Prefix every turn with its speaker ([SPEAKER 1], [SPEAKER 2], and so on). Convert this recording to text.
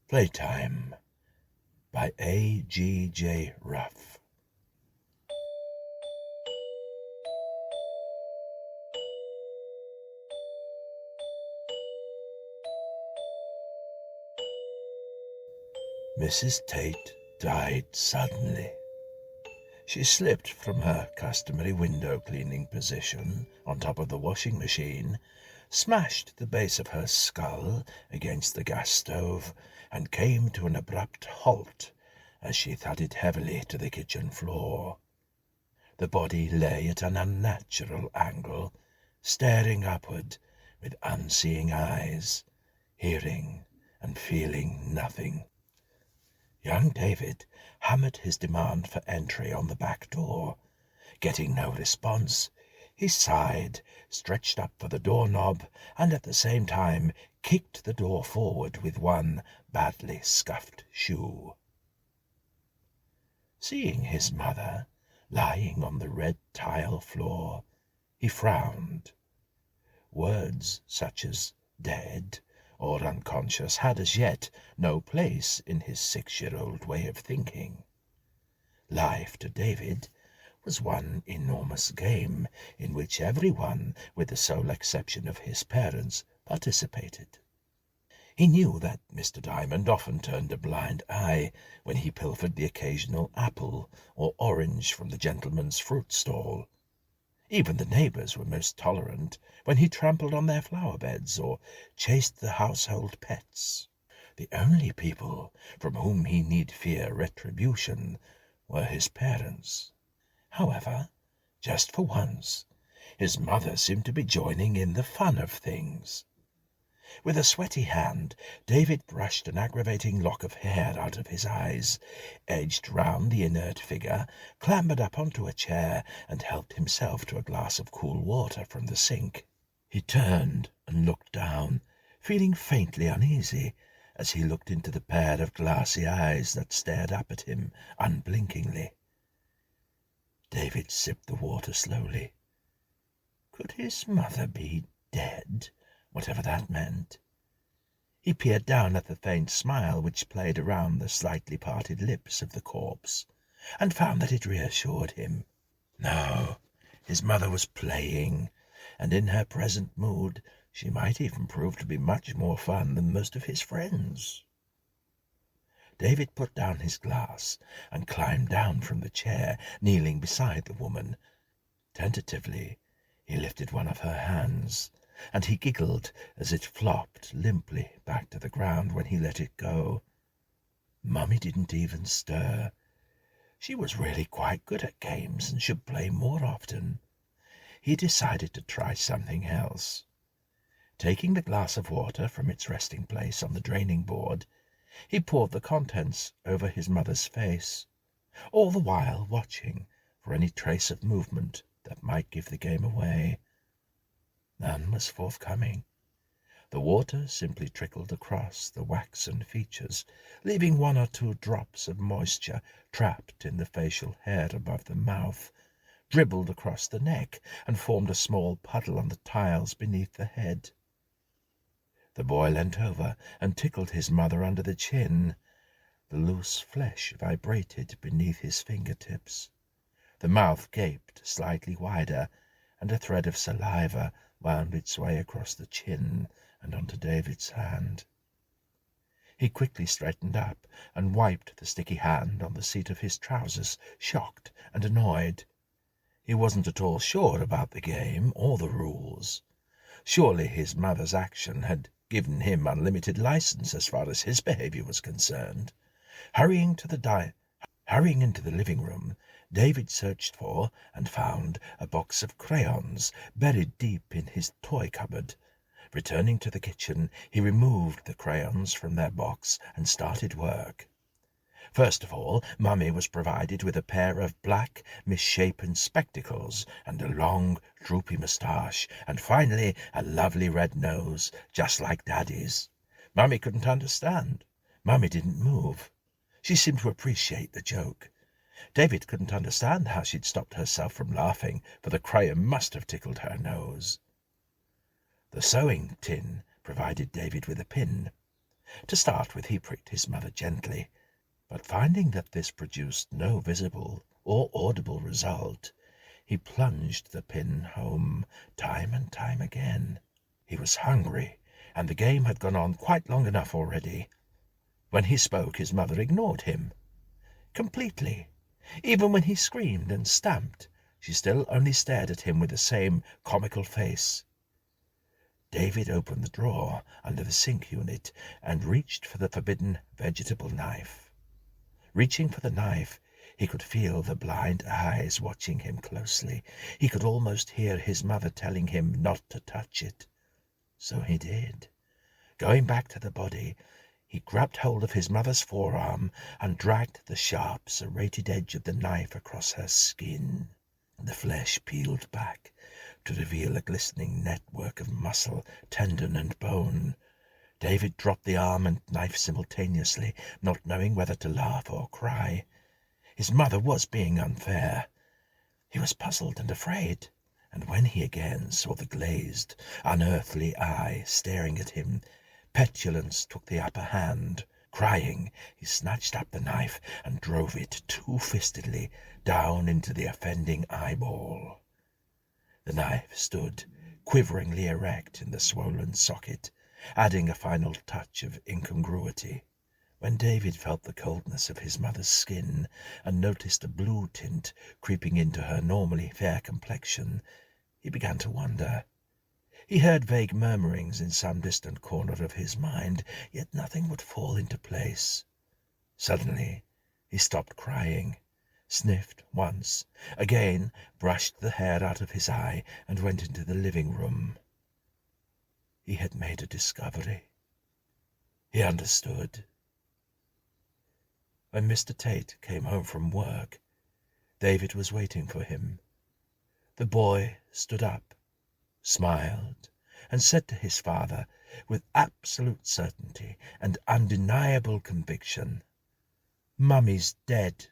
[SPEAKER 1] Playtime by A.G.J. Ruff. Mrs. Tate died suddenly. She slipped from her customary window cleaning position on top of the washing machine, smashed the base of her skull against the gas stove, and came to an abrupt halt as she thudded heavily to the kitchen floor. The body lay at an unnatural angle, staring upward with unseeing eyes, hearing and feeling nothing. Young David hammered his demand for entry on the back door. Getting no response, he sighed, stretched up for the doorknob, and at the same time kicked the door forward with one badly scuffed shoe. Seeing his mother lying on the red tile floor, he frowned. Words such as dead or unconscious had as yet no place in his 6-year-old way of thinking. Life to David was one enormous game in which everyone, with the sole exception of his parents, participated. He knew that Mr. Diamond often turned a blind eye when he pilfered the occasional apple or orange from the gentleman's fruit stall. Even the neighbours were most tolerant when he trampled on their flower beds or chased the household pets. The only people from whom he need fear retribution were his parents. However, just for once, his mother seemed to be joining in the fun of things. With a sweaty hand, David brushed an aggravating lock of hair out of his eyes, edged round the inert figure, clambered up onto a chair, and helped himself to a glass of cool water from the sink. He turned and looked down, feeling faintly uneasy as he looked into the pair of glassy eyes that stared up at him unblinkingly. David sipped the water slowly. Could his mother be dead? Whatever that meant. He peered down at the faint smile which played around the slightly parted lips of the corpse, and found that it reassured him. No, his mother was playing, and in her present mood she might even prove to be much more fun than most of his friends. David put down his glass and climbed down from the chair, kneeling beside the woman. Tentatively, he lifted one of her hands, and he giggled as it flopped limply back to the ground when he let it go. Mummy didn't even stir. She was really quite good at games and should play more often. He decided to try something else. Taking the glass of water from its resting place on the draining board, he poured the contents over his mother's face, all the while watching for any trace of movement that might give the game away. None was forthcoming. The water simply trickled across the waxen features, leaving 1 or 2 drops of moisture trapped in the facial hair above the mouth, dribbled across the neck, and formed a small puddle on the tiles beneath the head. The boy leant over and tickled his mother under the chin. The loose flesh vibrated beneath his fingertips. The mouth gaped slightly wider, and a thread of saliva wound its way across the chin and onto David's hand. He quickly straightened up and wiped the sticky hand on the seat of his trousers, shocked and annoyed. He wasn't at all sure about the game or the rules. Surely his mother's action had given him unlimited license as far as his behavior was concerned. Hurrying into the living room, David searched for and found a box of crayons buried deep in his toy cupboard. Returning to the kitchen, he removed the crayons from their box and started work. First of all, Mummy was provided with a pair of black, misshapen spectacles and a long, droopy moustache, and finally a lovely red nose, just like Daddy's. Mummy couldn't understand. Mummy didn't move. She seemed to appreciate the joke. David couldn't understand how she'd stopped herself from laughing, for the crayon must have tickled her nose. The sewing tin provided David with a pin. To start with, he pricked his mother gently, but finding that this produced no visible or audible result, he plunged the pin home time and time again. He was hungry, and the game had gone on quite long enough already. When he spoke, his mother ignored him completely. Even when he screamed and stamped, she still only stared at him with the same comical face. David opened the drawer under the sink unit and reached for the forbidden vegetable knife. Reaching for the knife, he could feel the blind eyes watching him closely. He could almost hear his mother telling him not to touch it. So he did. Going back to the body, he grabbed hold of his mother's forearm and dragged the sharp, serrated edge of the knife across her skin. The flesh peeled back to reveal a glistening network of muscle, tendon, and bone. David dropped the arm and knife simultaneously, not knowing whether to laugh or cry. His mother was being unfair. He was puzzled and afraid, and when he again saw the glazed, unearthly eye staring at him, petulance took the upper hand. Crying, he snatched up the knife and drove it two-fistedly down into the offending eyeball. The knife stood quiveringly erect in the swollen socket, adding a final touch of incongruity. When David felt the coldness of his mother's skin and noticed a blue tint creeping into her normally fair complexion, he began to wonder. He heard vague murmurings in some distant corner of his mind, yet nothing would fall into place. Suddenly he stopped crying, sniffed once, again brushed the hair out of his eye, and went into the living room. He had made a discovery. He understood. When Mr. Tate came home from work, David was waiting for him. The boy stood up, smiled, and said to his father, with absolute certainty and undeniable conviction, "Mummy's dead."